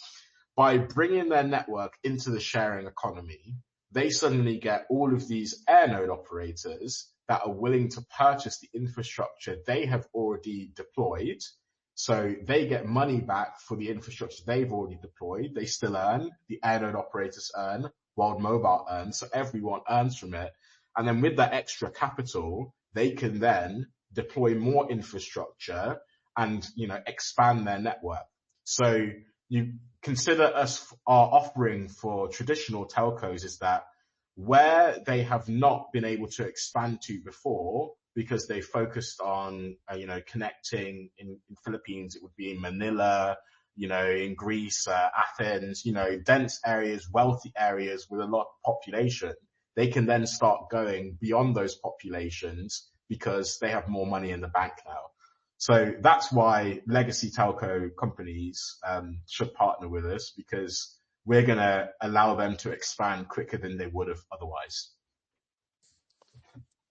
by bringing their network into the sharing economy, they suddenly get all of these air node operators that are willing to purchase the infrastructure they have already deployed. So they get money back for the infrastructure they've already deployed. They still earn, the air node operators earn, World Mobile earns, so everyone earns from it. And then with that extra capital, they can then deploy more infrastructure and, expand their network. So you consider our offering for traditional telcos is that where they have not been able to expand to before because they focused on, connecting in Philippines, it would be in Manila, in Greece, Athens, dense areas, wealthy areas with a lot of population. They can then start going beyond those populations because they have more money in the bank now. So that's why legacy telco companies should partner with us, because we're going to allow them to expand quicker than they would have otherwise.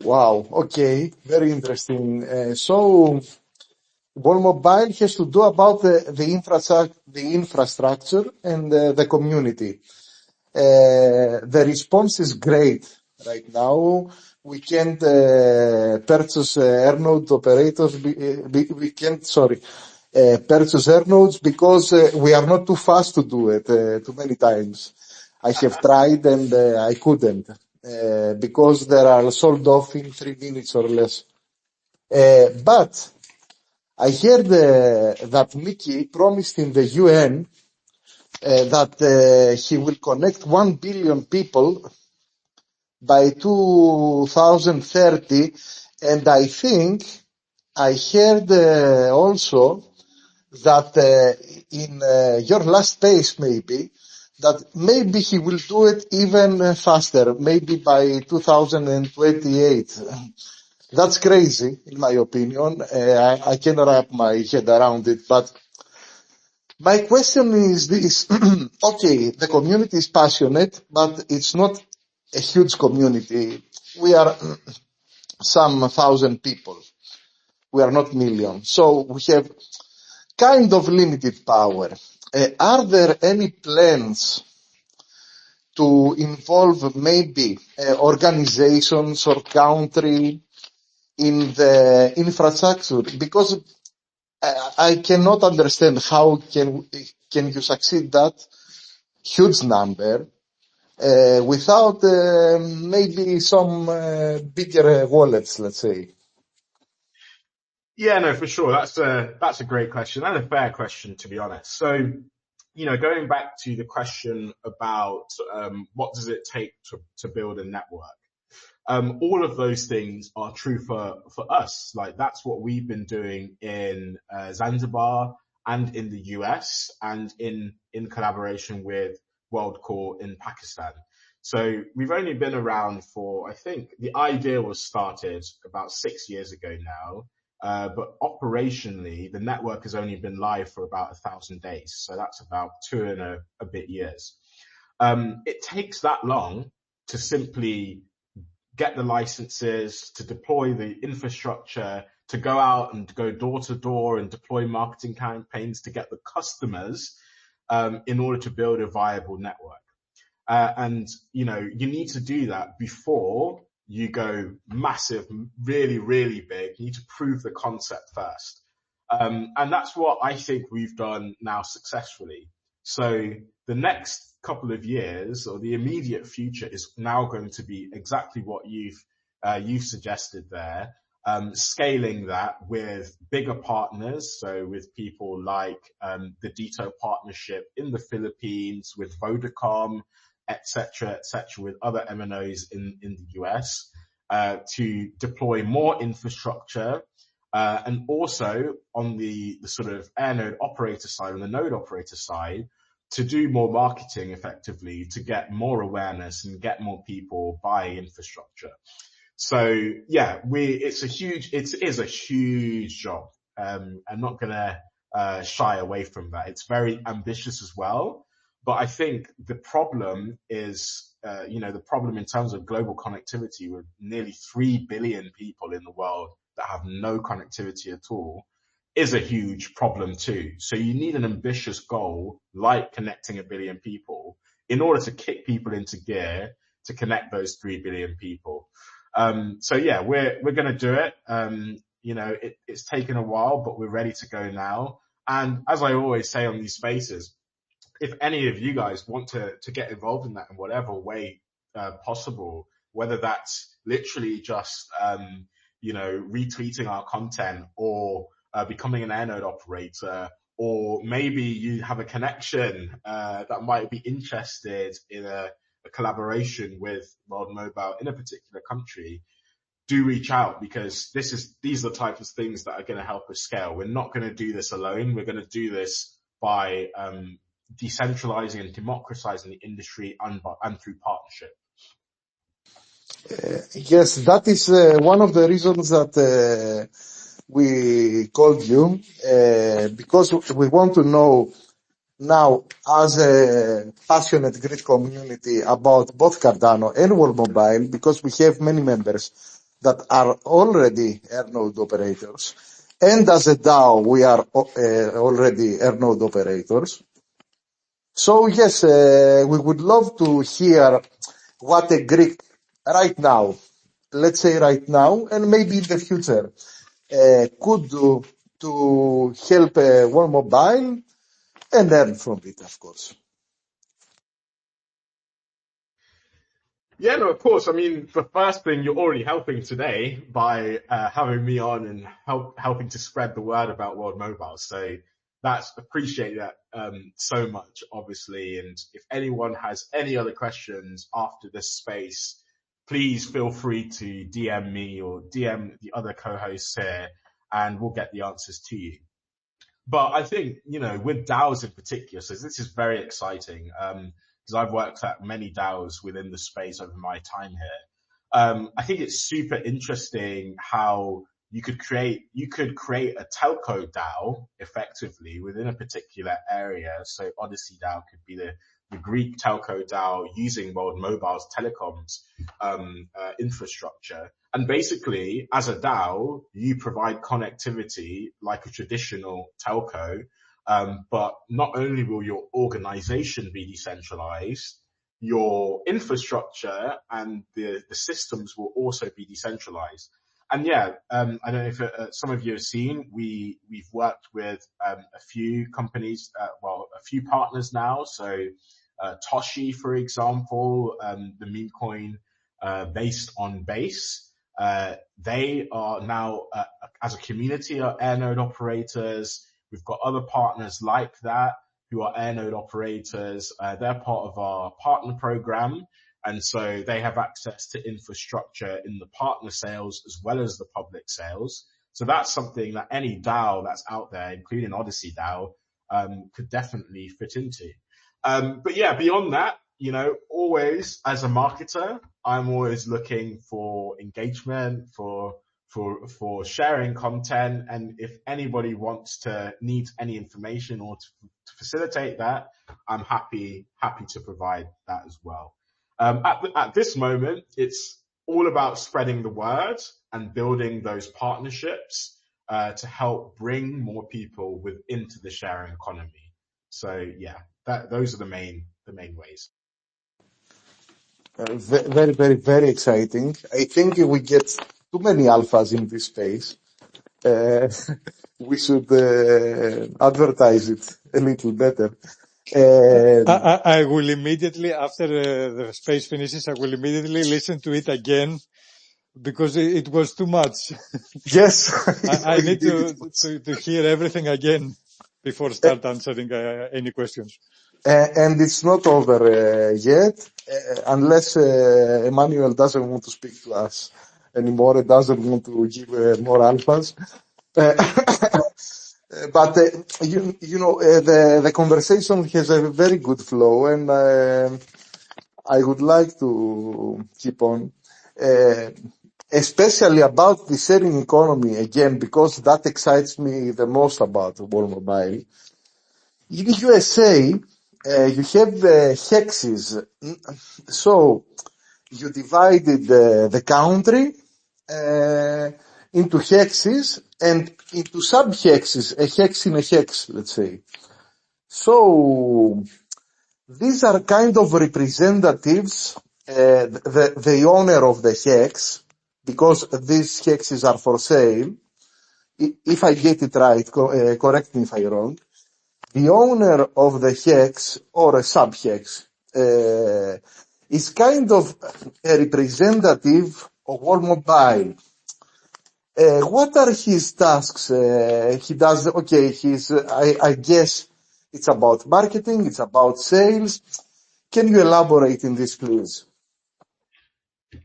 Wow. Okay. Very interesting. So World Mobile has to do about the infrastructure and the community. The response is great right now. We can't purchase AirNode operators. We can't, purchase AirNodes because we are not too fast to do it too many times. I have tried and I couldn't because they are sold off in 3 minutes or less. But I heard that Mickey promised in the UN that he will connect 1 billion people by 2030, and I think I heard also that in your last space that maybe he will do it even faster, maybe by 2028. That's crazy, in my opinion. I cannot wrap my head around it, but my question is this. Okay, the community is passionate, but it's not a huge community. We are some 1,000 people. We are not millions. So we have kind of limited power. Are there any plans to involve maybe organizations or country in the infrastructure? Because I cannot understand how can you succeed that huge number without maybe some bigger wallets, let's say. Yeah, no, for sure. That's a great question and a fair question, to be honest. So, going back to the question about what does it take to build a network? All of those things are true for us. Like, that's what we've been doing in Zanzibar and in the US and in collaboration with WorldCore in Pakistan. So we've only been around for, I think the idea was started about 6 years ago now. But operationally, the network has only been live for about 1,000 days. So that's about 2 and a bit years. It takes that long to simply get the licenses, to deploy the infrastructure, to go out and go door to door and deploy marketing campaigns to get the customers in order to build a viable network. And you need to do that before you go massive, really, really big. You need to prove the concept first. And that's what I think we've done now successfully. So the next couple of years, or the immediate future, is now going to be exactly what you've suggested there. Scaling that with bigger partners. So with people like the DITO partnership in the Philippines, with Vodacom, etc., with other MNOs in the US, to deploy more infrastructure, and also on the sort of AirNode operator side, on the node operator side, to do more marketing effectively, to get more awareness and get more people buying infrastructure. So yeah, it is a huge job. I'm not gonna shy away from that. It's very ambitious as well. But I think the problem is, the problem in terms of global connectivity, with nearly 3 billion people in the world that have no connectivity at all, is a huge problem too. So you need an ambitious goal like connecting 1 billion people in order to kick people into gear to connect those 3 billion people. So yeah, we're going to do it. It's taken a while, but we're ready to go now. And as I always say on these spaces, if any of you guys want to get involved in that in whatever way possible, whether that's literally just retweeting our content, or becoming an AirNode operator, or maybe you have a connection that might be interested in a collaboration with World Mobile in a particular country, do reach out, because these are the types of things that are going to help us scale. We're not going to do this alone. We're going to do this by decentralizing and democratizing the industry and through partnership. Yes, that is one of the reasons that we called you, because we want to know now, as a passionate Greek community, about both Cardano and World Mobile, because we have many members that are already AirNode operators, And as a DAO, we are already air node operators. So yes, we would love to hear what a Greek right now, let's say right now, and maybe in the future, could do to help World Mobile and learn from it, of course. Yeah, no, of course. I mean, the first thing, you're already helping today by having me on and helping to spread the word about World Mobile. So that's appreciate that so much, obviously. And if anyone has any other questions after this space, please feel free to DM me or DM the other co-hosts here, and we'll get the answers to you. But I think, with DAOs in particular, so this is very exciting, because I've worked at many DAOs within the space over my time here. I think it's super interesting how you could create a telco DAO effectively within a particular area. So OdyC Dao could be the Greek telco DAO using World Mobile's telecoms infrastructure. And basically, as a DAO, you provide connectivity like a traditional telco, but not only will your organization be decentralized, your infrastructure and the systems will also be decentralized. And yeah, I don't know if some of you have seen, we've worked with a few companies, a few partners now. So Toshi, for example, the meme coin based on Base. They are now, as a community, are air node operators. We've got other partners like that who are air node operators. They're part of our partner program. And so they have access to infrastructure in the partner sales as well as the public sales. So that's something that any DAO that's out there, including OdyC Dao, could definitely fit into. But yeah, beyond that, always as a marketer, I'm always looking for engagement, for sharing content. And if anybody needs any information or to facilitate that, I'm happy to provide that as well. At this moment, it's all about spreading the word and building those partnerships, to help bring more people into the sharing economy. So yeah, those are the main ways. Very, very, very exciting. I think we get too many alphas in this space. We should advertise it a little better. I will immediately, after the space finishes, I will immediately listen to it again because it was too much. Yes. I need to hear everything again before start answering any questions. And it's not over yet, unless Emmanuel doesn't want to speak to us anymore. He doesn't want to give more alphas. But the conversation has a very good flow, and I would like to keep on, especially about the sharing economy again, because that excites me the most about World Mobile. In the USA, you have hexes. So you divided the country into hexes and into sub-hexes, a hex in a hex, let's say. So these are kind of representatives, the owner of the hex, because these hexes are for sale. If I get it right, correct me if I'm wrong. The owner of the hex or a sub-hex is kind of a representative of World Mobile. What are his tasks? He does, I guess it's about marketing, it's about sales. Can you elaborate in this, please?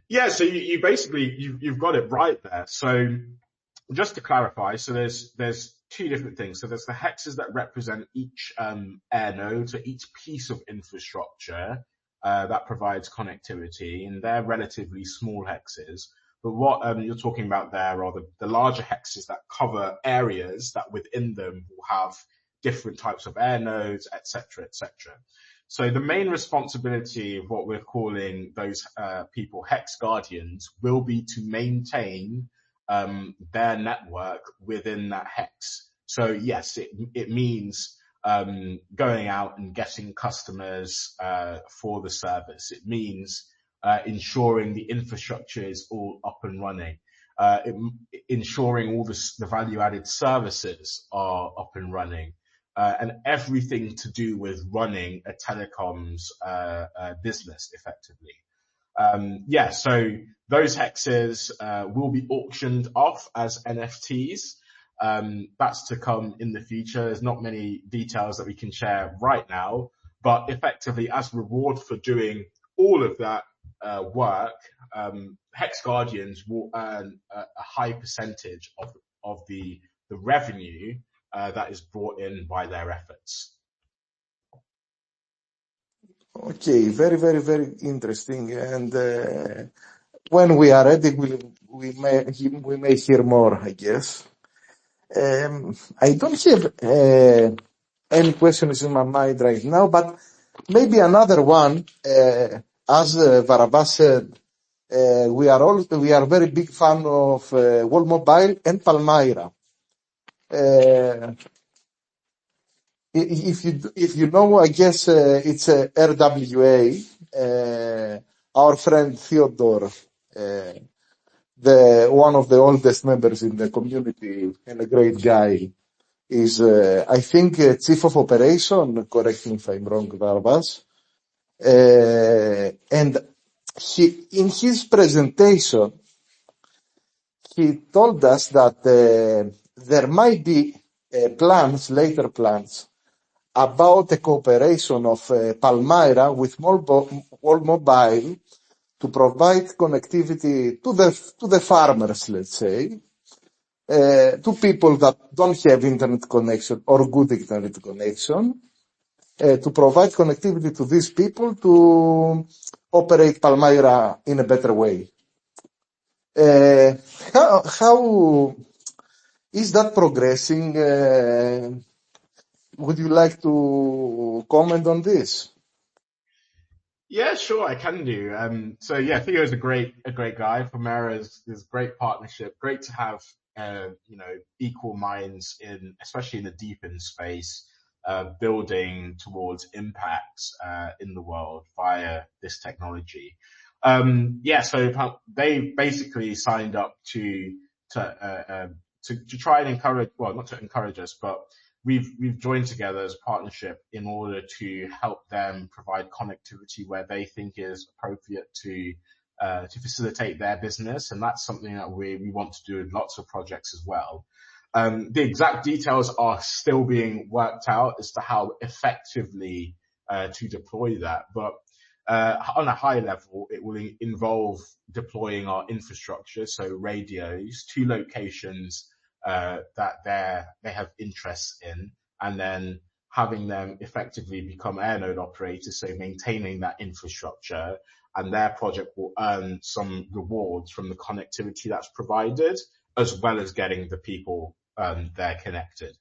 Yeah, so you basically, you've got it right there. So just to clarify, so there's two different things. So there's the hexes that represent each air node, so each piece of infrastructure that provides connectivity, and they're relatively small hexes. But what you're talking about there are the larger hexes that cover areas that within them will have different types of air nodes, etc., etc. So the main responsibility of what we're calling those people hex guardians will be to maintain their network within that hex. So yes, it means going out and getting customers for the service. It means ensuring the infrastructure is all up and running, ensuring all the value-added services are up and running, and everything to do with running a telecoms business effectively. So those hexes will be auctioned off as NFTs. That's to come in the future. There's not many details that we can share right now, but effectively as reward for doing all of that work, Hex Guardians will earn a high percentage of the revenue that is brought in by their efforts. Okay, very, very, very interesting. And when we are ready, we may hear more, I guess. I don't have any questions in my mind right now, but maybe another one. As Varabas said, we are very big fan of World Mobile and Palmyra. If you know, I guess it's RWA. Our friend Theodore, one of the oldest members in the community and a great guy, is I think chief of operation. Correct me if I'm wrong, Varabas. And in his presentation, he told us that there might be later plans about the cooperation of Palmyra with World Mobile to provide connectivity to the farmers, let's say, to people that don't have internet connection or good internet connection, to provide connectivity to these people to operate Palmyra in a better way. How is that progressing? Would you like to comment on this? Yeah, sure, I can do. Theo is a great guy. Palmyra is great partnership. Great to have equal minds especially in the DePIN space, building towards impacts in the world via this technology. So they basically signed up to try and encourage, well, not to encourage us, but we've joined together as a partnership in order to help them provide connectivity where they think is appropriate to facilitate their business, and that's something that we want to do in lots of projects as well. The exact details are still being worked out as to how effectively to deploy that, but on a high level, it will involve deploying our infrastructure, so radios, to locations that they have interests in, and then having them effectively become air node operators, so maintaining that infrastructure, and their project will earn some rewards from the connectivity that's provided, as well as getting the people there connected.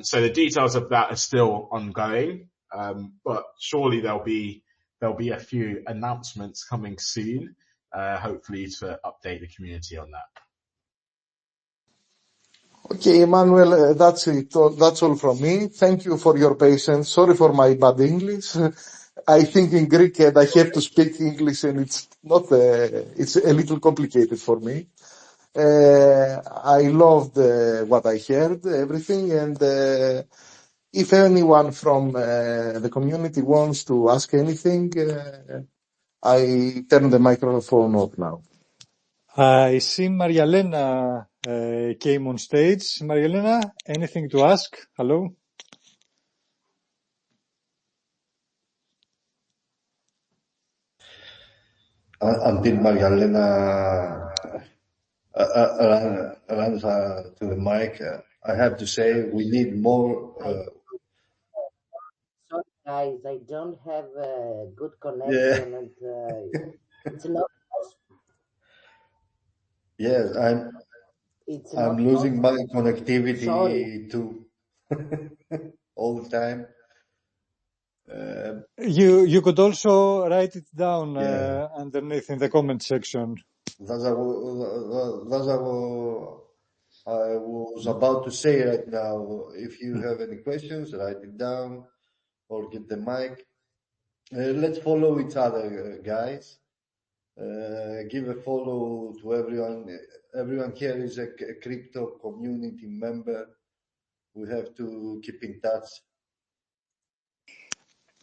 So the details of that are still ongoing, but surely there'll be a few announcements coming soon, hopefully to update the community on that. Okay, Emmanuel, that's it. That's all from me. Thank you for your patience. Sorry for my bad English. I think in Greek and I have to speak English, and it's a little complicated for me. I loved what I heard, everything, and if anyone from the community wants to ask anything, I turn the microphone off now. I see Maria Elena came on stage. Maria Elena, anything to ask? Hello? Until Maria Elena runs to the mic, I have to say we need more. Sorry, guys, I don't have a good connection, and it's not. Yes, I'm losing my connectivity too all the time. You could also write it down underneath in the comment section. That's what I was about to say right now. If you have any questions, write it down or get the mic. Let's follow each other, guys. Give a follow to everyone. Everyone here is a crypto community member. We have to keep in touch.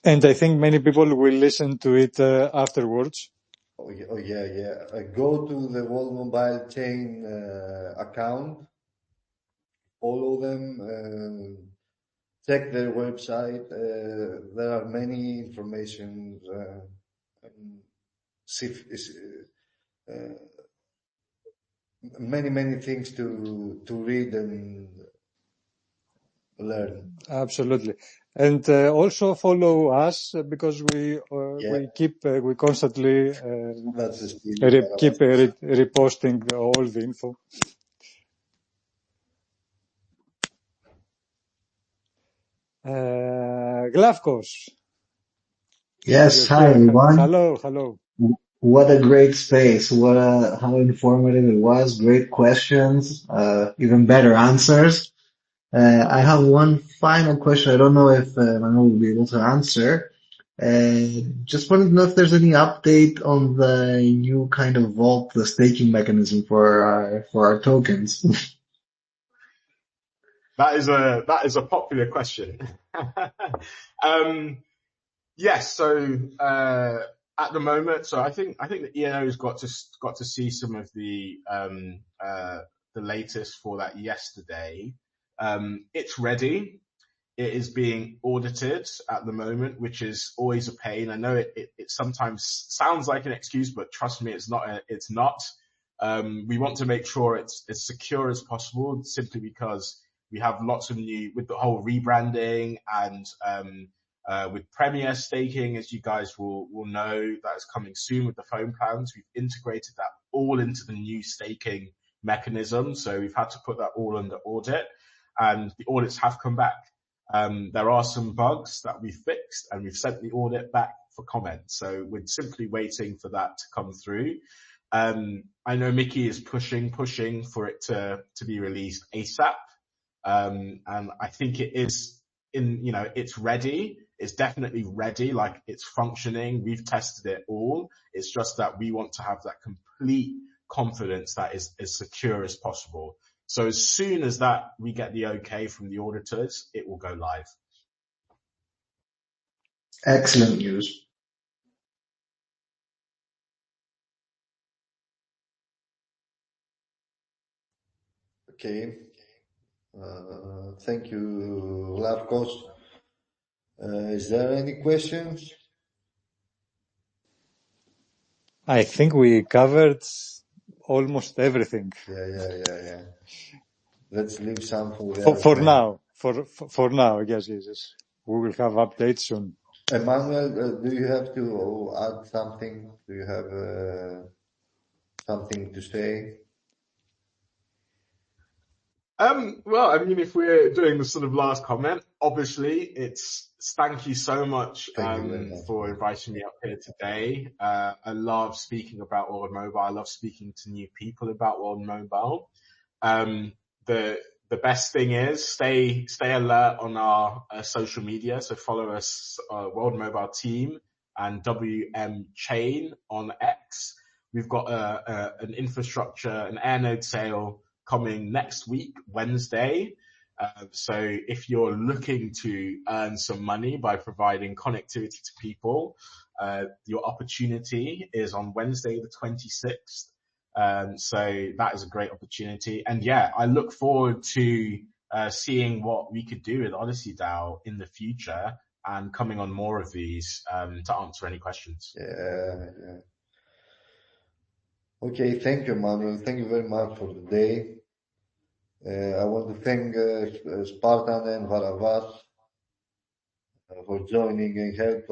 And I think many people will listen to it afterwards. Oh yeah. Go to the World Mobile Chain account. Follow them. Check their website. There are many information. Many things to read and learn. Absolutely. And also follow us because we constantly keep reposting all the info. Glafkos. Yes, hi everyone. Hello. What a great space. How informative it was. Great questions, even better answers. I have one final question. I don't know if Emmanuel will be able to answer. Just wanted to know if there's any update on the new kind of vault, the staking mechanism for our tokens. That is a popular question. Yes. So at the moment, so I think the ENO's got to see some of the latest for that yesterday. It's ready. It is being audited at the moment, which is always a pain. I know it sometimes sounds like an excuse, but trust me, it's not. It's not. We want to make sure it's as secure as possible, simply because we have lots of new, with the whole rebranding and with Premier staking, as you guys will know, that is coming soon with the phone plans. We've integrated that all into the new staking mechanism. So we've had to put that all under audit, and the audits have come back. There are some bugs that we fixed, and we've sent the audit back for comment. So we're simply waiting for that to come through. I know Mickey is pushing for it to be released ASAP. And I think it is it's ready. It's definitely ready. Like, it's functioning. We've tested it all. It's just that we want to have that complete confidence that is as secure as possible. So as soon as that we get the okay from the auditors, it will go live. Excellent news. Okay. Thank you, Lavkos. Is there any questions? I think we covered almost everything. Yeah. Let's leave some for now. For now, yes. We will have updates soon. Emmanuel, do you have to add something? Do you have something to say? Well, I mean, if we're doing the sort of last comment, obviously it's thank you so much for inviting me up here today. I love speaking about World Mobile. I love speaking to new people about World Mobile. The best thing is stay alert on our social media. So follow us, World Mobile Team and WM Chain on X. We've got an infrastructure, an AirNode sale coming next week, Wednesday. So if you're looking to earn some money by providing connectivity to people, your opportunity is on Wednesday the 26th. So that is a great opportunity. And yeah, I look forward to seeing what we could do with OdyC Dao in the future and coming on more of these to answer any questions. Yeah. Okay, thank you, Emmanuel. Thank you very much for the day. I want to thank Spartan and Varavas for joining and help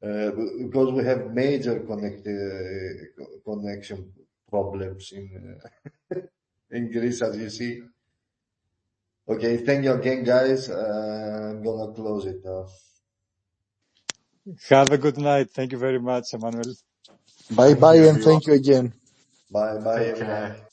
because we have major connection problems in Greece, as you see. Okay, thank you again, guys. I'm gonna close it now. Have a good night. Thank you very much, Emmanuel. Bye bye, and thank you again. Bye bye. Take Everyone. care.